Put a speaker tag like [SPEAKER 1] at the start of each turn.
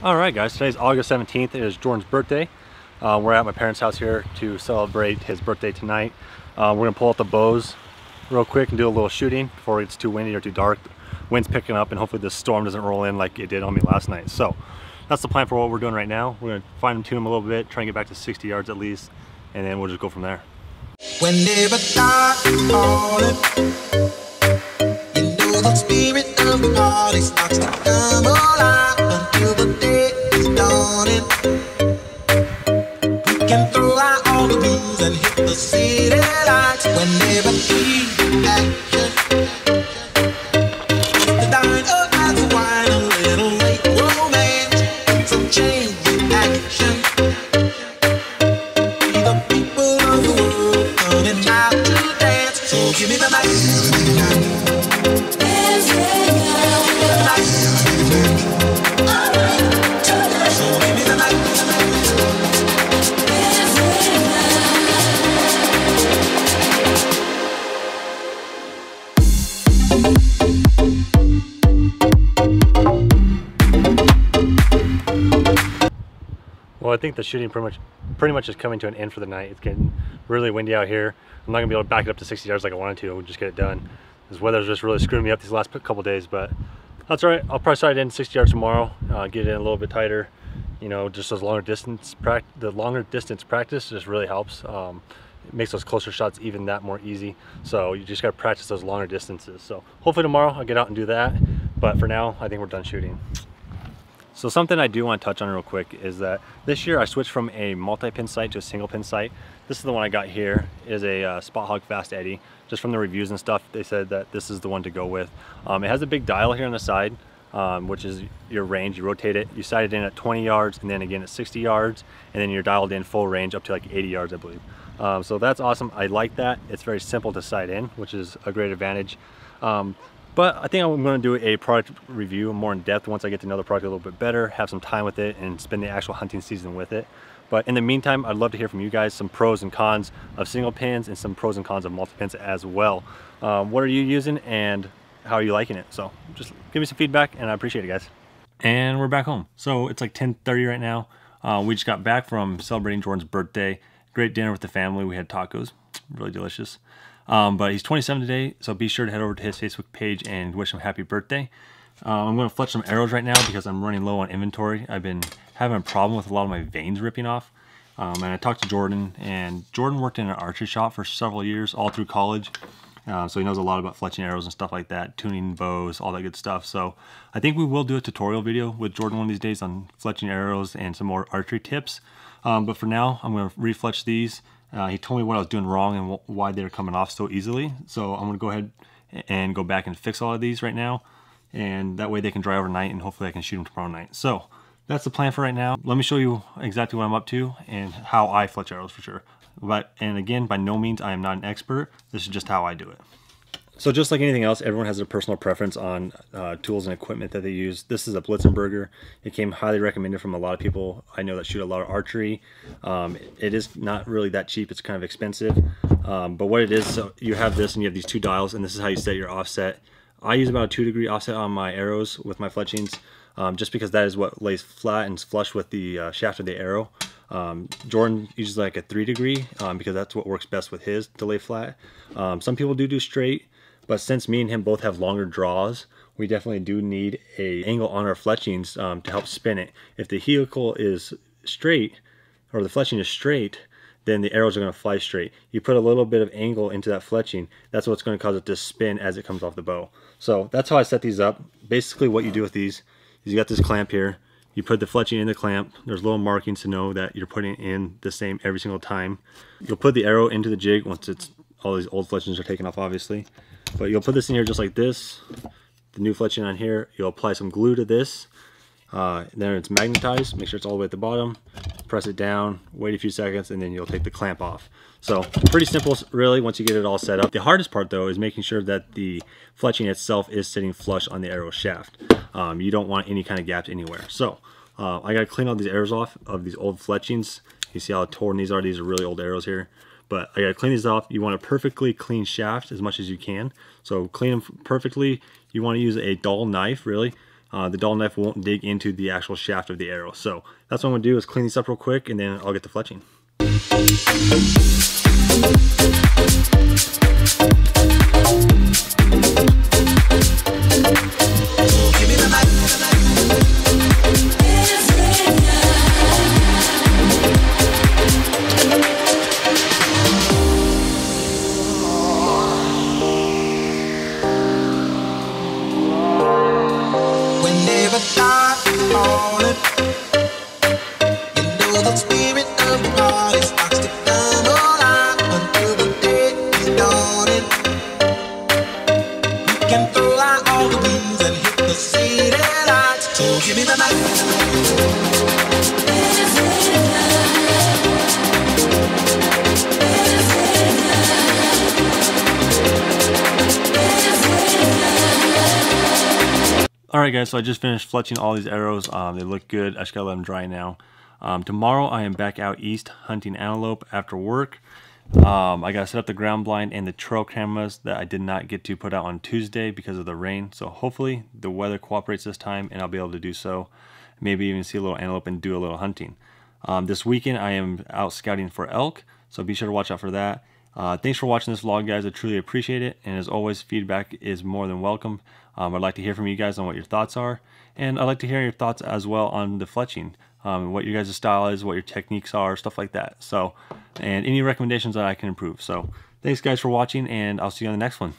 [SPEAKER 1] Alright guys, today's August 17th. It is Jordan's birthday. We're at my parents' house here to celebrate his birthday tonight. We're going to pull out the bows real quick and do a little shooting before it's too windy or too dark. Wind's picking up and hopefully the storm doesn't roll in like it did on me last night. So that's the plan for what we're doing right now. We're going to fine tune them a little bit, try and get back to 60 yards at least, and then we'll just go from there.
[SPEAKER 2] Whenever dark is falling, you know the spirit of the party starts to come alive until the day is dawning. We can throw out all the booze and hit the city lights. Whenever we action, the dine up as a wine, a little late romance, some change in action. We the people of the world coming out to dance. So give me the night.
[SPEAKER 1] Well, I think the shooting pretty much is coming to an end for the night. It's getting really windy out here. I'm not gonna be able to back it up to 60 yards like I wanted to. We'll just get it done. This weather's just really screwing me up these last couple days, but that's all right. I'll probably sight in 60 yards tomorrow. Get it in a little bit tighter. You know, just those longer distance practice just really helps. It makes those closer shots even that more easy. So you just gotta practice those longer distances. So hopefully tomorrow I'll get out and do that. But for now, I think we're done shooting. So something I do want to touch on real quick is that this year I switched from a multi-pin sight to a single pin sight. This is the one I got here. It is a Spot Hog Fast Eddy. Just from the reviews and stuff, they said that this is the one to go with. It has a big dial here on the side, which is your range. You rotate it, you sight it in at 20 yards and then again at 60 yards, and then you're dialed in full range up to like 80 yards, I believe. So that's awesome. I like that. It's very simple to sight in, which is a great advantage. But I think I'm going to do a product review more in depth once I get to know the product a little bit better, have some time with it, and spend the actual hunting season with it. But in the meantime, I'd love to hear from you guys some pros and cons of single pins and some pros and cons of multi-pins as well. What are you using and how are you liking it? So just give me some feedback and I appreciate it, guys. And we're back home. So it's like 10:30 right now. We just got back from celebrating Jordan's birthday. Great dinner with the family. We had tacos, really delicious. But he's 27 today, so be sure to head over to his Facebook page and wish him happy birthday. I'm going to fletch some arrows right now because I'm running low on inventory. I've been having a problem with a lot of my veins ripping off. And I talked to Jordan, and Jordan worked in an archery shop for several years, all through college. So he knows a lot about fletching arrows and stuff like that, tuning bows, all that good stuff. So I think we will do a tutorial video with Jordan one of these days on fletching arrows and some more archery tips. But for now, I'm going to refletch these. He told me what I was doing wrong and why they're coming off so easily. So I'm going to go ahead and go back and fix all of these right now. And that way they can dry overnight and hopefully I can shoot them tomorrow night. So that's the plan for right now. Let me show you exactly what I'm up to and how I fletch arrows for sure. And again, by no means I am not an expert. This is just how I do it. So just like anything else, everyone has their personal preference on tools and equipment that they use. This is a Blitzenberger. It came highly recommended from a lot of people I know that shoot a lot of archery. It is not really that cheap. It's kind of expensive. But what it is, so you have this and you have these two dials, and this is how you set your offset. I use about a 2-degree offset on my arrows with my fletchings, just because that is what lays flat and flush with the shaft of the arrow. Jordan uses like a 3-degree because that's what works best with his to lay flat. Some people do straight. But since me and him both have longer draws, we definitely do need an angle on our fletchings to help spin it. If the helical is straight, or the fletching is straight, then the arrows are going to fly straight. You put a little bit of angle into that fletching, that's what's going to cause it to spin as it comes off the bow. So that's how I set these up. Basically what you do with these is you got this clamp here. You put the fletching in the clamp. There's little markings to know that you're putting in the same every single time. You'll put the arrow into the jig once it's all these old fletchings are taken off, obviously. But you'll put this in here just like this. The new fletching on here, you'll apply some glue to this. Then it's magnetized. Make sure it's all the way at the bottom. Press it down, wait a few seconds, and then you'll take the clamp off. So pretty simple, really, once you get it all set up. The hardest part, though, is making sure that the fletching itself is sitting flush on the arrow shaft. You don't want any kind of gaps anywhere. So I got to clean all these arrows off of these old fletchings. You see how torn these are? These are really old arrows here. But I gotta clean these off. You want a perfectly clean shaft as much as you can. So clean them perfectly. You want to use a dull knife, really. the dull knife won't dig into the actual shaft of the arrow. So that's what I'm gonna do, is clean these up real quick, and then I'll get to fletching. Alright guys, so I just finished fletching all these arrows. They look good. I just gotta let them dry now. Tomorrow I am back out east hunting antelope after work. I gotta set up the ground blind and the trail cameras that I did not get to put out on Tuesday because of the rain. So hopefully the weather cooperates this time and I'll be able to do so. Maybe even see a little antelope and do a little hunting. This weekend I am out scouting for elk, so be sure to watch out for that. Thanks for watching this vlog, guys. I truly appreciate it, and as always, feedback is more than welcome. I'd like to hear from you guys on what your thoughts are, and I'd like to hear your thoughts as well on the fletching, what your guys' style is, what your techniques are, stuff like that. So, and any recommendations that I can improve. So thanks guys for watching, and I'll see you on the next one.